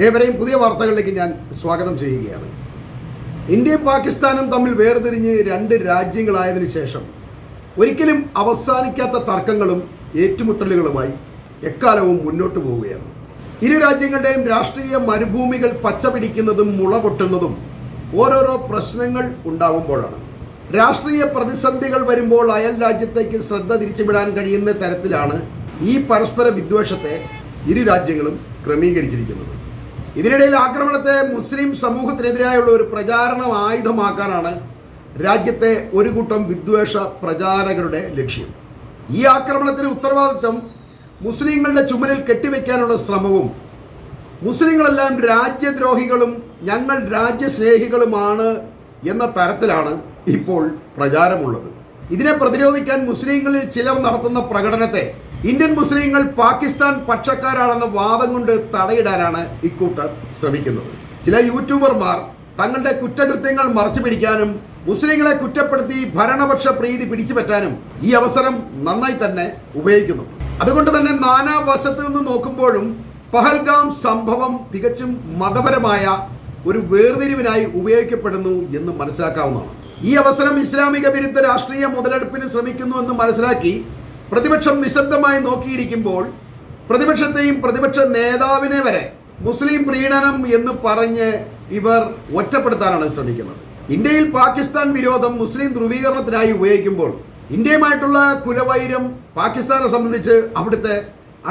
ഏവരെയും പുതിയ വാർത്തകളിലേക്ക് ഞാൻ സ്വാഗതം ചെയ്യുകയാണ്. ഇന്ത്യയും പാകിസ്ഥാനും തമ്മിൽ വേർതിരിഞ്ഞ് രണ്ട് രാജ്യങ്ങളായതിനു ശേഷം ഒരിക്കലും അവസാനിക്കാത്ത തർക്കങ്ങളും ഏറ്റുമുട്ടലുകളുമായി എക്കാലവും മുന്നോട്ട് പോവുകയാണ്. ഇരു രാജ്യങ്ങളുടെയും രാഷ്ട്രീയ മരുഭൂമികൾ പച്ചപിടിക്കുന്നതും മുളപൊട്ടുന്നതും ഓരോരോ പ്രശ്നങ്ങൾ ഉണ്ടാകുമ്പോഴാണ്. രാഷ്ട്രീയ പ്രതിസന്ധികൾ വരുമ്പോൾ അയൽ രാജ്യത്തേക്ക് ശ്രദ്ധ തിരിച്ചുവിടാൻ കഴിയുന്ന തരത്തിലാണ് ഈ പരസ്പര വിദ്വേഷത്തെ ഇരു രാജ്യങ്ങളും ക്രമീകരിച്ചിരിക്കുന്നത്. ഇതിനിടയിൽ ആക്രമണത്തെ മുസ്ലിം സമൂഹത്തിനെതിരായുള്ള ഒരു പ്രചാരണ ആയുധമാക്കാനാണ് രാജ്യത്തെ ഒരു കൂട്ടം വിദ്വേഷ പ്രചാരകരുടെ ലക്ഷ്യം. ഈ ആക്രമണത്തിന് ഉത്തരവാദിത്വം മുസ്ലിങ്ങളുടെ ചുമലിൽ കെട്ടിവെക്കാനുള്ള ശ്രമവും മുസ്ലിങ്ങളെല്ലാം രാജ്യദ്രോഹികളും ഞങ്ങൾ രാജ്യസ്നേഹികളുമാണ് എന്ന തരത്തിലാണ് ഇപ്പോൾ പ്രചാരമുള്ളത്. ഇതിനെ പ്രതിരോധിക്കാൻ മുസ്ലിങ്ങളിൽ ചിലർ നടത്തുന്ന പ്രകടനത്തെ ഇന്ത്യൻ മുസ്ലിങ്ങൾ പാകിസ്ഥാൻ പക്ഷക്കാരാണെന്ന വാദം കൊണ്ട് തടയിടാനാണ് ഇക്കൂട്ടർ ശ്രമിക്കുന്നത്. ചില യൂട്യൂബർമാർ തങ്ങളുടെ കുറ്റകൃത്യങ്ങൾ മറച്ചു പിടിക്കാനും മുസ്ലിങ്ങളെ കുറ്റപ്പെടുത്തി ഭരണപക്ഷ പ്രീതി പിടിച്ചുപറ്റാനും ഈ അവസരം നന്നായി തന്നെ ഉപയോഗിക്കുന്നു. അതുകൊണ്ട് തന്നെ നാനാവശത്തു നിന്ന് നോക്കുമ്പോഴും പഹൽഗാം സംഭവം തികച്ചും മതപരമായ ഒരു വേർതിരിവിനായി ഉപയോഗിക്കപ്പെടുന്നു എന്ന് മനസ്സിലാക്കാവുന്നതാണ്. ഈ അവസരം ഇസ്ലാമിക വിരുദ്ധ രാഷ്ട്രീയ മുതലെടുപ്പിന് ശ്രമിക്കുന്നു എന്ന് മനസ്സിലാക്കി പ്രതിപക്ഷം നിശബ്ദമായി നോക്കിയിരിക്കുമ്പോൾ പ്രതിപക്ഷത്തെയും പ്രതിപക്ഷ നേതാവിനെ വരെ മുസ്ലിം പ്രീണനം എന്ന് പറഞ്ഞ് ഇവർ ഒറ്റപ്പെടുത്താനാണ് ശ്രമിക്കുന്നത്. ഇന്ത്യയിൽ പാകിസ്ഥാൻ വിരോധം മുസ്ലിം ധ്രുവീകരണത്തിനായി ഉപയോഗിക്കുമ്പോൾ ഇന്ത്യയുമായിട്ടുള്ള കുലവൈരം പാകിസ്ഥാനെ സംബന്ധിച്ച് അവിടുത്തെ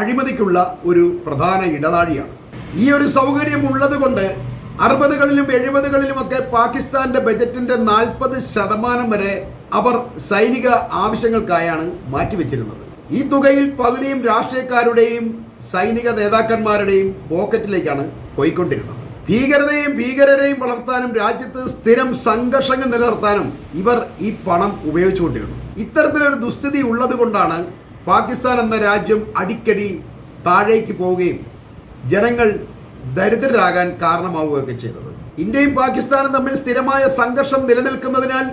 അഴിമതിക്കുള്ള ഒരു പ്രധാന ഇടനാഴിയാണ്. ഈ ഒരു സൗകര്യം ഉള്ളത് കൊണ്ട് 60കളിലും 70കളിലുമൊക്കെ പാകിസ്ഥാന്റെ ബജറ്റിന്റെ 40% വരെ അവർ സൈനിക ആവശ്യങ്ങൾക്കായാണ് മാറ്റിവെച്ചിരുന്നത്. ഈ തുകയിൽ പകുതിയും രാഷ്ട്രീയക്കാരുടെയും സൈനിക നേതാക്കന്മാരുടെയും പോക്കറ്റിലേക്കാണ് പോയിക്കൊണ്ടിരുന്നത്. ഭീകരതയും ഭീകരരെയും വളർത്താനും രാജ്യത്ത് സ്ഥിരം സംഘർഷങ്ങൾ നിലനിർത്താനും ഇവർ ഈ പണം ഉപയോഗിച്ചുകൊണ്ടിരുന്നു. ഇത്തരത്തിലൊരു ദുസ്ഥിതി ഉള്ളത് കൊണ്ടാണ് പാകിസ്ഥാൻ എന്ന രാജ്യം അടിക്കടി താഴേക്ക് പോവുകയും ജനങ്ങൾ ദരിദ്രരാകാൻ കാരണമാവുകയൊക്കെ ചെയ്തത്. ഇന്ത്യയും പാകിസ്ഥാനും തമ്മിൽ സ്ഥിരമായ സംഘർഷം നിലനിൽക്കുന്നതിനാൽ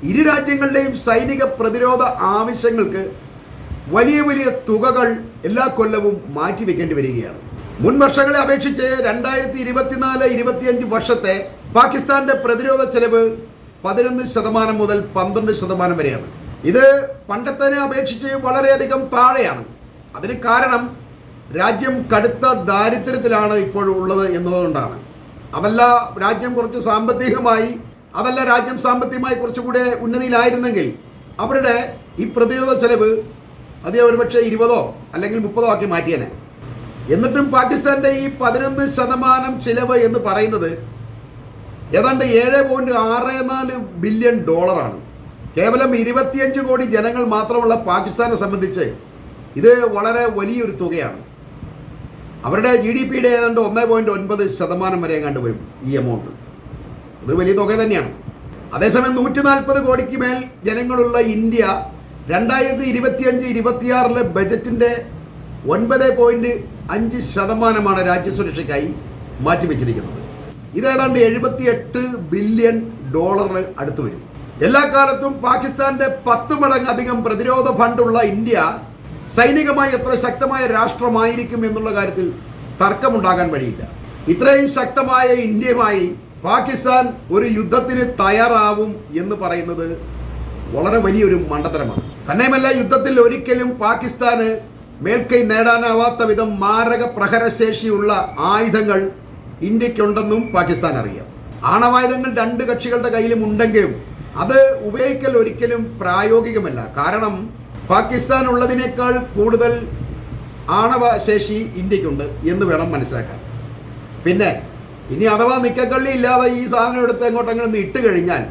ഇരു രാജ്യങ്ങളുടെയും സൈനിക പ്രതിരോധ ആവശ്യങ്ങൾക്ക് വലിയ വലിയ തുകകൾ എല്ലാ കൊല്ലവും മാറ്റിവെക്കേണ്ടി വരികയാണ്. മുൻ വർഷങ്ങളെ അപേക്ഷിച്ച് 2024-25 വർഷത്തെ പാകിസ്ഥാന്റെ പ്രതിരോധ ചെലവ് 11% മുതൽ 12% വരെയാണ്. ഇത് പണ്ടത്തേനെ അപേക്ഷിച്ച് വളരെയധികം താഴെയാണ്. അതിന് കാരണം രാജ്യം കടുത്ത ദാരിദ്ര്യത്തിലാണ് ഇപ്പോഴുള്ളത് എന്നതുകൊണ്ടാണ്. അതല്ല രാജ്യം കുറച്ച് സാമ്പത്തികമായി കുറച്ചുകൂടെ ഉന്നതിയിലായിരുന്നെങ്കിൽ അവരുടെ ഈ പ്രതിരോധ ചെലവ് അത് ഒരുപക്ഷെ 20 അല്ലെങ്കിൽ 30 ആക്കി മാറ്റിയേനെ. എന്നിട്ടും പാകിസ്ഥാന്റെ ഈ 11% ചിലവ് എന്ന് പറയുന്നത് ഏതാണ്ട് $7.64 ബില്യൺ ആണ്. കേവലം 25 കോടി ജനങ്ങൾ മാത്രമുള്ള പാകിസ്ഥാനെ സംബന്ധിച്ച് ഇത് വളരെ വലിയൊരു തുകയാണ്. അവരുടെ GDPയുടെ ഏതാണ്ട് 1.9% വരെ എങ്ങാണ്ട് വരും ഈ എമൗണ്ട്. അത് വലിയ തുക തന്നെയാണ്. അതേസമയം 140 കോടിക്ക് മേൽ ജനങ്ങളുള്ള ഇന്ത്യ 2025-26 ബജറ്റിന്റെ 9.5% രാജ്യസുരക്ഷയ്ക്കായി മാറ്റിവെച്ചിരിക്കുന്നത്. ഇത് ഏതാണ്ട് $78 ബില്യൺ അടുത്ത് വരും. എല്ലാ കാലത്തും പാകിസ്ഥാന്റെ 10 മടങ്ങ് അധികം പ്രതിരോധ ഫണ്ടുള്ള ഇന്ത്യ സൈനികമായി എത്ര ശക്തമായ രാഷ്ട്രമായിരിക്കും എന്നുള്ള കാര്യത്തിൽ തർക്കമുണ്ടാകാൻ വഴിയില്ല. ഇത്രയും ശക്തമായ ഇന്ത്യയുമായി പാകിസ്ഥാൻ ഒരു യുദ്ധത്തിന് തയ്യാറാവും എന്ന് പറയുന്നത് വളരെ വലിയൊരു മണ്ടത്തരമാണ്. തന്നെയുമല്ല, യുദ്ധത്തിൽ ഒരിക്കലും പാകിസ്ഥാന് മേൽക്കൈ നേടാനാവാത്ത വിധം മാരക പ്രഹരശേഷിയുള്ള ആയുധങ്ങൾ ഇന്ത്യക്കുണ്ടെന്നും പാകിസ്ഥാൻ അറിയാം. ആണവായുധങ്ങൾ രണ്ട് കക്ഷികളുടെ കയ്യിലും ഉണ്ടെങ്കിലും അത് ഉപയോഗിക്കൽ ഒരിക്കലും പ്രായോഗികമല്ല. കാരണം പാകിസ്ഥാൻ ഉള്ളതിനേക്കാൾ കൂടുതൽ ആണവ ശേഷി ഇന്ത്യക്കുണ്ട് എന്ന് വേണം മനസ്സിലാക്കാൻ. പിന്നെ ഇനി അഥവാ നിക്കക്കള്ളി ഇല്ലാതെ ഈ സാധനം എടുത്ത് എങ്ങോട്ടെങ്കിലും ഇട്ട് കഴിഞ്ഞാൽ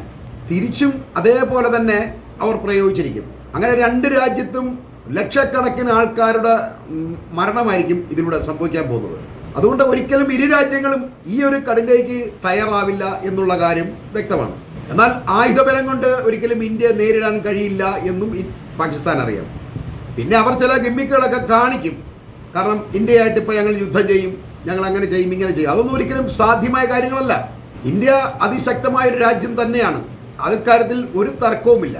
തിരിച്ചും അതേപോലെ തന്നെ അവർ പ്രയോഗിച്ചിരിക്കും. അങ്ങനെ രണ്ട് രാജ്യത്തും ലക്ഷക്കണക്കിന് ആൾക്കാരുടെ മരണമായിരിക്കും ഇതിലൂടെ സംഭവിക്കാൻ പോകുന്നത്. അതുകൊണ്ട് ഒരിക്കലും ഇരു രാജ്യങ്ങളും ഈ ഒരു കടുങ്കൈക്ക് തയ്യാറാവില്ല എന്നുള്ള കാര്യം വ്യക്തമാണ്. എന്നാൽ ആയുധബലം കൊണ്ട് ഒരിക്കലും ഇന്ത്യ നേരിടാൻ കഴിയില്ല എന്നും പാകിസ്ഥാൻ അറിയാം. പിന്നെ അവർ ചില ഗിമ്മിക്കുകളൊക്കെ കാണിക്കും. കാരണം ഇന്ത്യയായിട്ട് ഇപ്പോൾ ഞങ്ങൾ യുദ്ധം ചെയ്യും, ഞങ്ങൾ അങ്ങനെ ചെയ്യും, ഇങ്ങനെ ചെയ്യും. അതൊന്നും ഒരിക്കലും സാധ്യമായ കാര്യങ്ങളല്ല. ഇന്ത്യ അതിശക്തമായ ഒരു രാജ്യം തന്നെയാണ്, അക്കാര്യത്തിൽ ഒരു തർക്കവുമില്ല.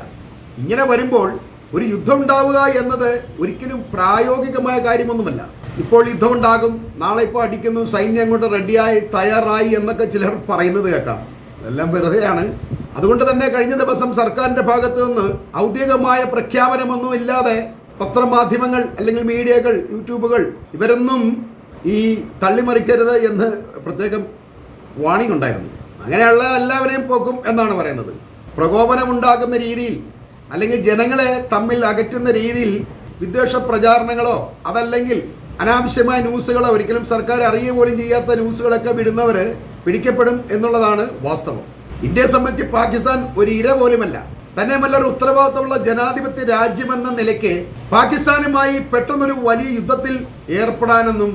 ഇങ്ങനെ വരുമ്പോൾ ഒരു യുദ്ധം ഉണ്ടാവുക എന്നത് ഒരിക്കലും പ്രായോഗികമായ കാര്യമൊന്നുമല്ല. ഇപ്പോൾ യുദ്ധമുണ്ടാകും, നാളെ ഇപ്പോൾ അടിക്കുന്നു, സൈന്യം അങ്ങോട്ട് റെഡിയായി തയ്യാറായി എന്നൊക്കെ ചിലർ പറയുന്നത് കേൾക്കാം. ഇതെല്ലാം വെറുതെയാണ്. അതുകൊണ്ട് തന്നെ കഴിഞ്ഞ ദിവസം സർക്കാരിന്റെ ഭാഗത്തു നിന്ന് ഔദ്യോഗികമായ പ്രഖ്യാപനമൊന്നും ഇല്ലാതെ പത്രമാധ്യമങ്ങൾ അല്ലെങ്കിൽ മീഡിയകൾ, യൂട്യൂബുകൾ ഇവരൊന്നും ഈ തള്ളിമറിക്കരുത് എന്ന് പ്രത്യേകം വാണിംഗ് ഉണ്ടായിരുന്നു. അങ്ങനെയുള്ള എല്ലാവരെയും പോക്കും എന്നാണ് പറയുന്നത്. പ്രകോപനമുണ്ടാക്കുന്ന രീതിയിൽ അല്ലെങ്കിൽ ജനങ്ങളെ തമ്മിൽ അകറ്റുന്ന രീതിയിൽ വിദ്വേഷ പ്രചാരണങ്ങളോ അതല്ലെങ്കിൽ അനാവശ്യമായ ന്യൂസുകളോ, ഒരിക്കലും സർക്കാർ അറിയുക പോലും ചെയ്യാത്ത ന്യൂസുകളൊക്കെ വിടുന്നവർ പിടിക്കപ്പെടും എന്നുള്ളതാണ് വാസ്തവം. ഇന്ത്യയെ സംബന്ധിച്ച് പാകിസ്ഥാൻ ഒരു ഇര പോലുമല്ല. തന്നെയുമല്ല, ഒരു ഉത്തരവാദിത്തമുള്ള ജനാധിപത്യ രാജ്യമെന്ന നിലയ്ക്ക് പാകിസ്ഥാനുമായി പെട്ടെന്നൊരു വലിയ യുദ്ധത്തിൽ ഏർപ്പെടാനൊന്നും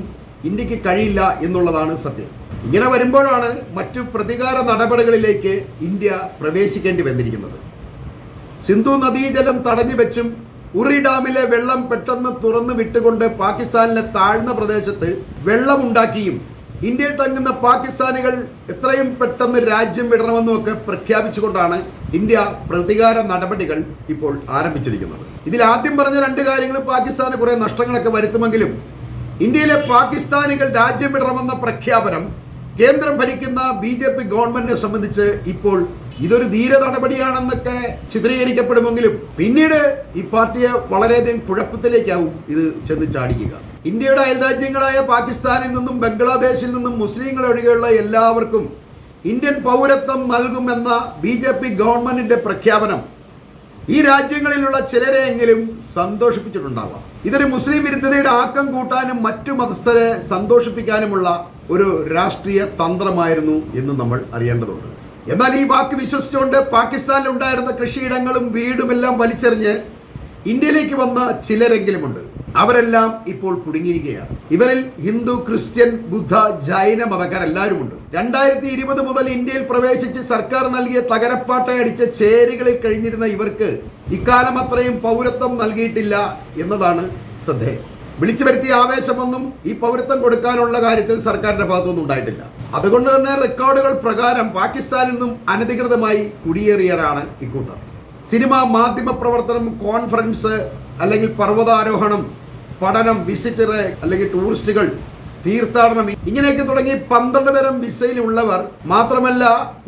ഇന്ത്യക്ക് കഴിയില്ല എന്നുള്ളതാണ് സത്യം. ഇങ്ങനെ വരുമ്പോഴാണ് മറ്റു പ്രതികാര നടപടികളിലേക്ക് ഇന്ത്യ പ്രവേശിക്കേണ്ടി വന്നിരിക്കുന്നത്. സിന്ധു നദീജലം തടഞ്ഞു വെച്ചും ഉറി ഡാമിലെ വെള്ളം പെട്ടെന്ന് തുറന്നു വിട്ടുകൊണ്ട് പാകിസ്ഥാനിലെ താഴ്ന്ന പ്രദേശത്ത് വെള്ളമുണ്ടാക്കിയും ഇന്ത്യയിൽ തങ്ങുന്ന പാകിസ്ഥാനികൾ എത്രയും പെട്ടെന്ന് രാജ്യം വിടണമെന്നും ഒക്കെ പ്രഖ്യാപിച്ചുകൊണ്ടാണ് ഇന്ത്യ പ്രതികാര നടപടികൾ ഇപ്പോൾ ആരംഭിച്ചിരിക്കുന്നത്. ഇതിൽ ആദ്യം പറഞ്ഞ രണ്ട് കാര്യങ്ങൾ പാകിസ്ഥാന് കുറെ നഷ്ടങ്ങളൊക്കെ വരുത്തുമെങ്കിലും ഇന്ത്യയിലെ പാകിസ്ഥാനികൾ രാജ്യം വിടണമെന്ന പ്രഖ്യാപനം കേന്ദ്രം ഭരിക്കുന്ന BJP ഗവൺമെന്റിനെ സംബന്ധിച്ച് ഇപ്പോൾ ഇതൊരു ധീര നടപടിയാണെന്നൊക്കെ ചിത്രീകരിക്കപ്പെടുമെങ്കിലും പിന്നീട് ഈ പാർട്ടിയെ വളരെയധികം കുഴപ്പത്തിലേക്കാവും ഇത് ചെന്ന് ചാടിക്കുക. ഇന്ത്യയുടെ അയൽരാജ്യങ്ങളായ പാകിസ്ഥാനിൽ നിന്നും ബംഗ്ലാദേശിൽ നിന്നും മുസ്ലിങ്ങൾ ഒഴികെയുള്ള എല്ലാവർക്കും ഇന്ത്യൻ പൗരത്വം നൽകുമെന്ന BJP ഗവൺമെന്റിന്റെ പ്രഖ്യാപനം ഈ രാജ്യങ്ങളിലുള്ള ചിലരെയെങ്കിലും സന്തോഷിപ്പിച്ചിട്ടുണ്ടാവാം. ഇതൊരു മുസ്ലിം വിരുദ്ധതയുടെ ആക്കം കൂട്ടാനും മറ്റു മതസ്ഥരെ സന്തോഷിപ്പിക്കാനുമുള്ള ഒരു രാഷ്ട്രീയ തന്ത്രമായിരുന്നു എന്ന് നമ്മൾ അറിയേണ്ടതുണ്ട്. എന്നാൽ ഈ വാക്ക് വിശ്വസിച്ചുകൊണ്ട് പാകിസ്ഥാനിൽ ഉണ്ടായിരുന്ന കൃഷിയിടങ്ങളും വീടുമെല്ലാം വലിച്ചെറിഞ്ഞ് ഇന്ത്യയിലേക്ക് വന്ന ചിലരെങ്കിലുമുണ്ട്. അവരെല്ലാം ഇപ്പോൾ കുടുങ്ങിയിരിക്കുകയാണ്. ഇവരിൽ ഹിന്ദു, ക്രിസ്ത്യൻ, ബുദ്ധ, ജൈന മതക്കാരെല്ലാവരുമുണ്ട്. 2020 മുതൽ ഇന്ത്യയിൽ പ്രവേശിച്ച് സർക്കാർ നൽകിയ തകരപ്പാട്ടയടിച്ച ചേരികളിൽ കഴിഞ്ഞിരുന്ന ഇവർക്ക് ഇക്കാലം അത്രയും പൗരത്വം നൽകിയിട്ടില്ല എന്നതാണ് ശ്രദ്ധേയം. വിളിച്ചു വരുത്തിയ ആവേശമൊന്നും ഈ പൗരത്വം കൊടുക്കാനുള്ള കാര്യത്തിൽ സർക്കാരിന്റെ ഭാഗത്തൊന്നും ഉണ്ടായിട്ടില്ല. അതുകൊണ്ട് തന്നെ റെക്കോർഡുകൾ പ്രകാരം പാകിസ്ഥാനിൽ നിന്നും അനധികൃതമായി കുടിയേറിയവരാണ് ഇക്കൂട്ടർ. സിനിമ, മാധ്യമ പ്രവർത്തനം, കോൺഫറൻസ് അല്ലെങ്കിൽ പർവ്വതാരോഹണം, പഠനം, വിസിറ്റർ അല്ലെങ്കിൽ ടൂറിസ്റ്റുകൾ, തീർത്ഥാടനം, ഇങ്ങനെയൊക്കെ തുടങ്ങി 12 തരം വിസയിലുള്ളവർ മാത്രമല്ല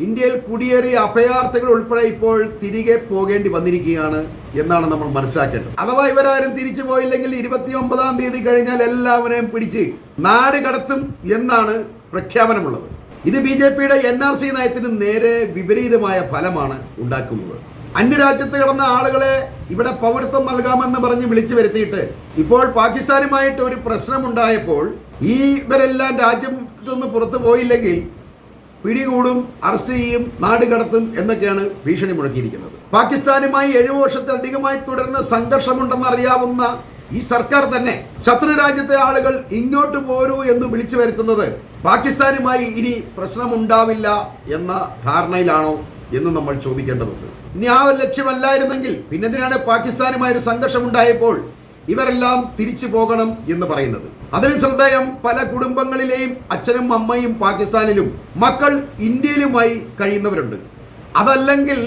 ഇന്ത്യയിൽ കുടിയേറിയ അഭയാർത്ഥികൾ ഉൾപ്പെടെ ഇപ്പോൾ തിരികെ പോകേണ്ടി വന്നിരിക്കുകയാണ് എന്നാണ് നമ്മൾ മനസ്സിലാക്കേണ്ടത്. അഥവാ ഇവരാരും തിരിച്ചു പോയില്ലെങ്കിൽ 29-ാം തീയതി കഴിഞ്ഞാൽ എല്ലാവരെയും പിടിച്ച് നാട് കടത്തും എന്നാണ് പ്രഖ്യാപനമുള്ളത്. ഇത് BJPയുടെ NRC നയത്തിന് നേരെ വിപരീതമായ ഫലമാണ് ഉണ്ടാക്കുന്നത്. അന്യരാജ്യത്ത് കിടന്ന ആളുകളെ ഇവിടെ പൗരത്വം നൽകാമെന്ന് പറഞ്ഞ് വിളിച്ചു വരുത്തിയിട്ട് ഇപ്പോൾ പാകിസ്ഥാനുമായിട്ട് ഒരു പ്രശ്നമുണ്ടായപ്പോൾ ഇവരെല്ലാം രാജ്യം നിന്ന് പുറത്തു പോയില്ലെങ്കിൽ പിടികൂടും, അറസ്റ്റ് ചെയ്യും, നാട് കടത്തും എന്നൊക്കെയാണ് ഭീഷണി മുഴക്കിയിരിക്കുന്നത്. പാകിസ്ഥാനുമായി 7 വർഷത്തിലധികമായി തുടരുന്ന സംഘർഷമുണ്ടെന്ന് അറിയാവുന്ന ഈ സർക്കാർ തന്നെ ശത്രു രാജ്യത്തെ ആളുകൾ ഇങ്ങോട്ട് പോരൂ എന്ന് വിളിച്ചു വരുത്തുന്നത് പാകിസ്ഥാനുമായി ഇനി പ്രശ്നമുണ്ടാവില്ല എന്ന ധാരണയിലാണോ എന്ന് നമ്മൾ ചോദിക്കേണ്ടതുണ്ട്. ഇനി ആ ഒരു ലക്ഷ്യമല്ലായിരുന്നെങ്കിൽ പിന്നെന്തിനാണ് പാകിസ്ഥാനുമായി ഒരു സംഘർഷം ഉണ്ടായപ്പോൾ ഇവരെല്ലാം തിരിച്ചു പോകണം എന്ന് പറയുന്നത്? അതിൽ ശ്രദ്ധേയം, പല കുടുംബങ്ങളിലെയും അച്ഛനും അമ്മയും പാകിസ്ഥാനിലും മക്കൾ ഇന്ത്യയിലുമായി കഴിയുന്നവരുണ്ട്. അതല്ലെങ്കിൽ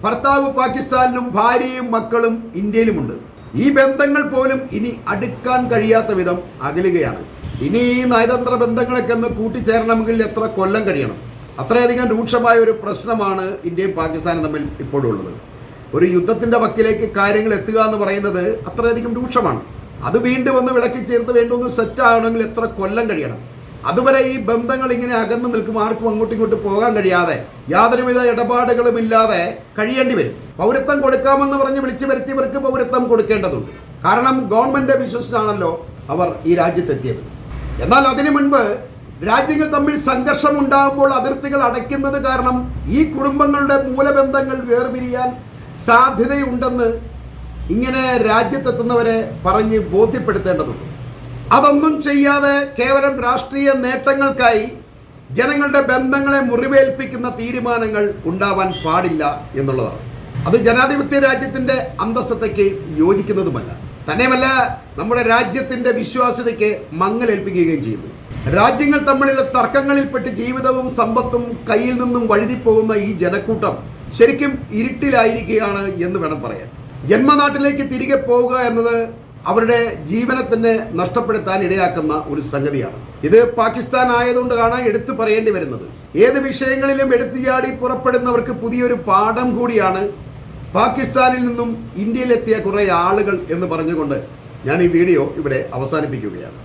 ഭർത്താവ് പാകിസ്ഥാനിലും ഭാര്യയും മക്കളും ഇന്ത്യയിലുമുണ്ട്. ഈ ബന്ധങ്ങൾ പോലും ഇനി അടുക്കാൻ കഴിയാത്ത വിധം അകലുകയാണ്. ഇനി ഈ നയതന്ത്ര ബന്ധങ്ങളൊക്കെ ഒന്ന് കൂട്ടിച്ചേരണമെങ്കിൽ എത്ര കൊല്ലം കഴിയണം? അത്രയധികം രൂക്ഷമായ ഒരു പ്രശ്നമാണ് ഇന്ത്യയും പാകിസ്ഥാനും തമ്മിൽ ഇപ്പോഴുള്ളത്. ഒരു യുദ്ധത്തിന്റെ വക്കിലേക്ക് കാര്യങ്ങൾ എത്തുക എന്ന് പറയുന്നത് അത്രയധികം രൂക്ഷമാണ്. അത് വീണ്ടും ഒന്ന് വിളക്കി ചേർത്ത് വേണ്ടൊന്ന് സെറ്റ് ആകണമെങ്കിൽ എത്ര കൊല്ലം കഴിയണം? അതുവരെ ഈ ബന്ധങ്ങൾ ഇങ്ങനെ അകന്നു നിൽക്കും, ആർക്കും അങ്ങോട്ടും ഇങ്ങോട്ട് പോകാൻ കഴിയാതെ യാതൊരുവിധ ഇടപാടുകളും ഇല്ലാതെ കഴിയേണ്ടി വരും. പൗരത്വം കൊടുക്കാമെന്ന് പറഞ്ഞ് വിളിച്ചു വരുത്തിയവർക്ക് പൗരത്വം കൊടുക്കേണ്ടതുണ്ട്. കാരണം ഗവൺമെന്റ് വിശ്വസിച്ചാണല്ലോ അവർ ഈ രാജ്യത്തെത്തിയത്. എന്നാൽ അതിനു മുൻപ് രാജ്യങ്ങൾ തമ്മിൽ സംഘർഷം ഉണ്ടാകുമ്പോൾ അതിർത്തികൾ അടയ്ക്കുന്നത് കാരണം ഈ കുടുംബങ്ങളുടെ മൂലബന്ധങ്ങൾ വേർപിരിയാൻ സാധ്യതയുണ്ടെന്ന് ഇങ്ങനെ രാജ്യത്തെത്തുന്നവരെ പറഞ്ഞ് ബോധ്യപ്പെടുത്തേണ്ടതുണ്ട്. അതൊന്നും ചെയ്യാതെ കേവലം രാഷ്ട്രീയ നേട്ടങ്ങൾക്കായി ജനങ്ങളുടെ ബന്ധങ്ങളെ മുറിവേൽപ്പിക്കുന്ന തീരുമാനങ്ങൾ ഉണ്ടാവാൻ പാടില്ല എന്നുള്ളതാണ്. അത് ജനാധിപത്യ രാജ്യത്തിന്റെ അന്തസ്സതയ്ക്ക് യോജിക്കുന്നതുമല്ല. തന്നെയുമല്ല, നമ്മുടെ രാജ്യത്തിന്റെ വിശ്വാസ്യതയ്ക്ക് മങ്ങലേൽപ്പിക്കുകയും ചെയ്യുന്നു. രാജ്യങ്ങൾ തമ്മിലുള്ള തർക്കങ്ങളിൽപ്പെട്ട് ജീവിതവും സമ്പത്തും കയ്യിൽ നിന്നും വഴുതിപ്പോകുന്ന ഈ ജനക്കൂട്ടം ശരിക്കും ഇരുട്ടിലായിരിക്കുകയാണ് എന്ന് വേണം പറയാൻ. ജന്മനാട്ടിലേക്ക് തിരികെ പോവുക എന്നത് അവരുടെ ജീവനെ തന്നെ നഷ്ടപ്പെടുത്താൻ ഇടയാക്കുന്ന ഒരു സംഗതിയാണ്. ഇത് പാകിസ്ഥാൻ ആയതുകൊണ്ട് കാണാൻ എടുത്തു പറയേണ്ടി വരുന്നത്. ഏത് വിഷയങ്ങളിലും എടുത്തുചാടി പുറപ്പെടുന്നവർക്ക് പുതിയൊരു പാഠം കൂടിയാണ് പാകിസ്ഥാനിൽ നിന്നും ഇന്ത്യയിലെത്തിയ കുറേ ആളുകൾ എന്ന് പറഞ്ഞുകൊണ്ട് ഞാൻ ഈ വീഡിയോ ഇവിടെ അവസാനിപ്പിക്കുകയാണ്.